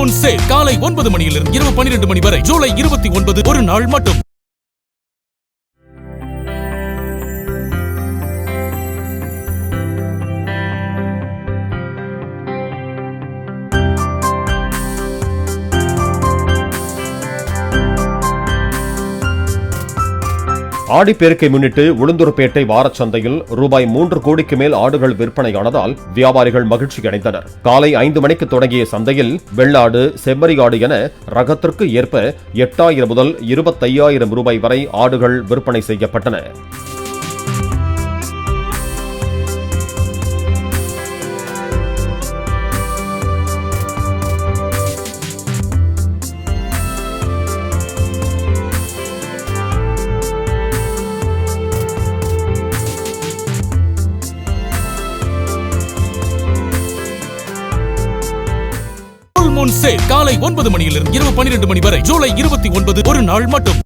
Moon sale காலை 9 மணியிலிருந்து இரவு 12 மணி வரை ஜூலை 29 ஒரு நாள் மட்டும். ஆடிப்பெருக்கை முன்னிட்டு உளுந்தூர்பேட்டை வாரச்சந்தையில் ரூபாய் 3 கோடிக்கு மேல் ஆடுகள் விற்பனையானதால் வியாபாரிகள் மகிழ்ச்சி அடைந்தனர். காலை 5 மணிக்கு தொடங்கிய சந்தையில் வெள்ளாடு, செம்மறியாடு என ரகத்திற்கு ஏற்ப 8,000 முதல் 25,000 ரூபாய் வரை ஆடுகள் விற்பனை செய்யப்பட்டன. மூன் சேல் காலை 9 மணியிலிருந்து இரவு 12 மணி வரை ஜூலை 29 ஒரு நாள் மட்டும்.